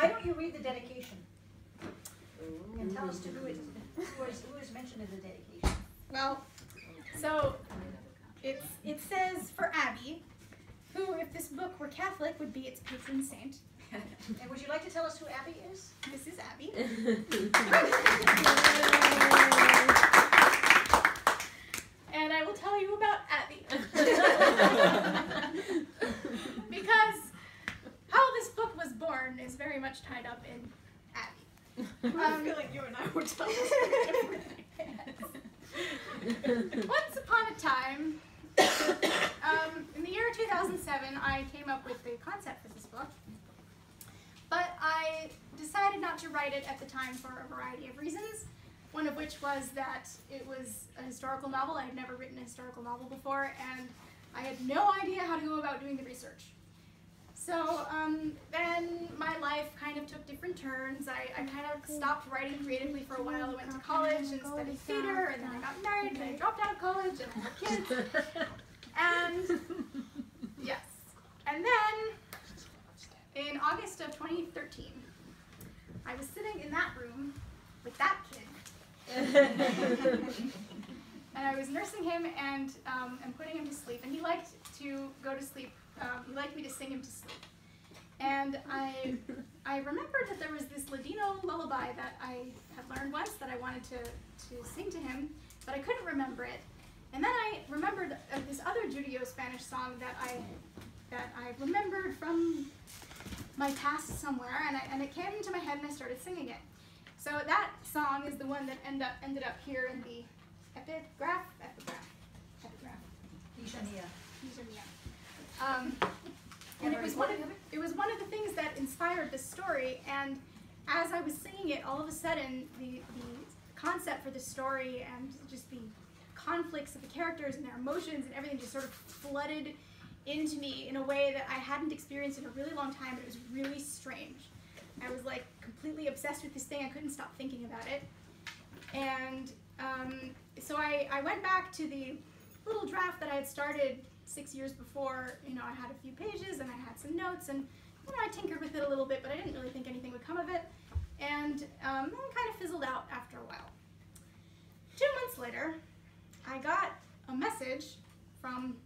Why don't you read the dedication? And tell us to who is mentioned in the dedication. Well, so it says for Abby, who, if this book were Catholic, would be its patron saint. And would you like to tell us who Abby is? This is Abby. And I will tell you about Abby. Because how this book was born is very much tied up in Abby. I feel like you and I would tell us everything. Once upon a time, in the year 2007, I came up with the concept for this book. But I decided not to write it at the time for a variety of reasons. One of which was that it was a historical novel. I had never written a historical novel before, and I had no idea how to go about doing the research. So then my life kind of took different turns. I kind of stopped writing creatively for a while. I went to college and studied theater, and then I got married, and I dropped out of college, and I had kids. And yes. And then in August of 2013, I was sitting in that room with that kid. And I was nursing him and putting him to sleep, and he liked to go to sleep. He liked me to sing him to sleep. And I remembered that there was this Ladino lullaby that I had learned once that I wanted to sing to him, but I couldn't remember it. And then I remembered this other Judeo-Spanish song that I remembered from my past somewhere, and it came into my head and I started singing it. So that song is the one that ended up here in the epigraph. And it was one of the things that inspired the story. And as I was singing it, all of a sudden the concept for the story and just the conflicts of the characters and their emotions and everything just sort of flooded into me in a way that I hadn't experienced in a really long time. It was really strange. I was like completely obsessed with this thing. I couldn't stop thinking about it. And so I went back to the little draft that I had started 6 years before. You know, I had a few pages and I had some notes, and you know, I tinkered with it a little bit, but I didn't really think anything would come of it. And then it kind of fizzled out after a while. 2 months later, I got a message from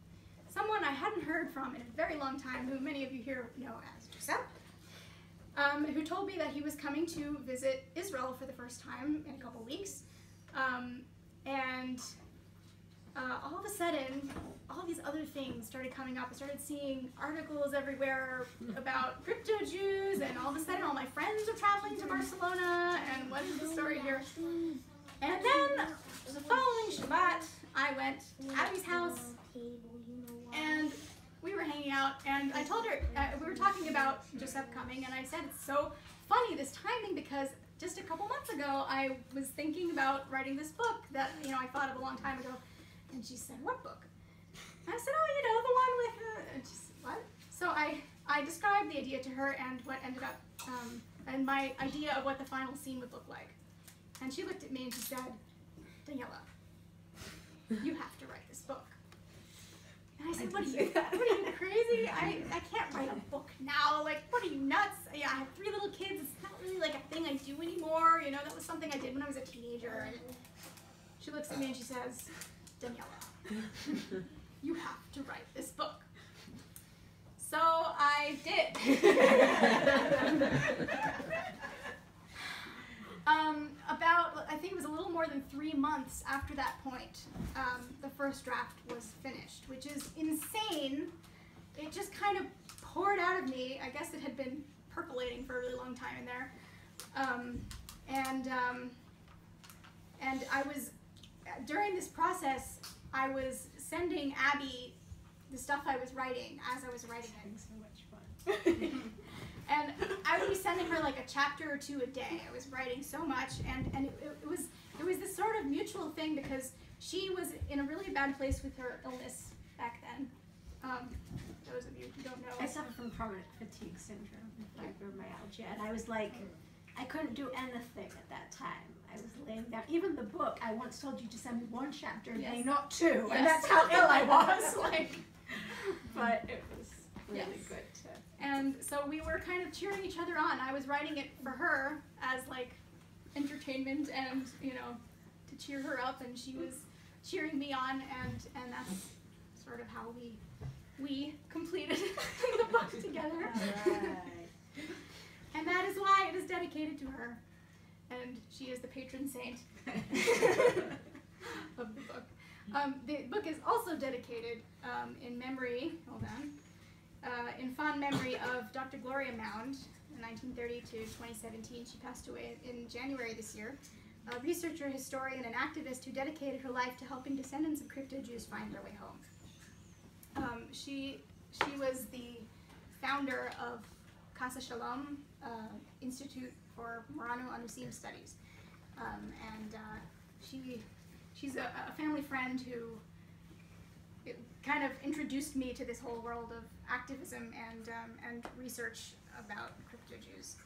someone I hadn't heard from in a very long time, who many of you here know as Giuseppe, who told me that he was coming to visit Israel for the first time in a couple weeks. All of a sudden, all these other things started coming up. I started seeing articles everywhere about crypto Jews, and all of a sudden all my friends were traveling to Barcelona, and what is the story here? And then, the following Shabbat, I went to Abby's house, and we were hanging out, and I told her, we were talking about Giuseppe coming, and I said, it's so funny, this timing, because just a couple months ago, I was thinking about writing this book that, you know, I thought of a long time ago. And she said, what book? And I said, oh, you know, the one with, and she said, what? So I described the idea to her and what ended up, and my idea of what the final scene would look like. And she looked at me and she said, Daniella, you have to write this book. And I said, what are you crazy? I can't write a book now. Like, what are you, nuts? Yeah, I have 3 little kids. It's not really like a thing I do anymore. You know, that was something I did when I was a teenager. And she looks at me and she says, Daniella, you have to write this book. So I did. I think it was a little more than 3 months after that point, the first draft was finished, which is insane. It just kind of poured out of me. I guess it had been percolating for a really long time in there. And I was, during this process, I was sending Abby the stuff I was writing as I was writing it. So much fun. And I would be sending her like a chapter or 2 a day. I was writing so much, and it was this sort of mutual thing, because she was in a really bad place with her illness back then. Those of you who don't know. I suffer from chronic fatigue syndrome, fibromyalgia, and I was like, I couldn't do anything at that time. I was laying down. Even the book, I once told you to send me 1 chapter a day, not 2, yes. And that's how ill I was. Like, but it was really good to. And so we were kind of cheering each other on. I was writing it for her as like entertainment and, you know, to cheer her up, and she was cheering me on, and that's sort of how we completed the book together. Right. And that is why it is dedicated to her. And she is the patron saint of the book. The book is also dedicated in memory, in fond memory of Dr. Gloria Mound, in 1930 to 2017. She passed away in January this year. A researcher, historian, and activist who dedicated her life to helping descendants of crypto-Jews find their way home. She was the founder of Casa Shalom Institute for Marano Anusim Studies. She's a family friend who kind of introduced me to this whole world of activism and research about crypto-Jews.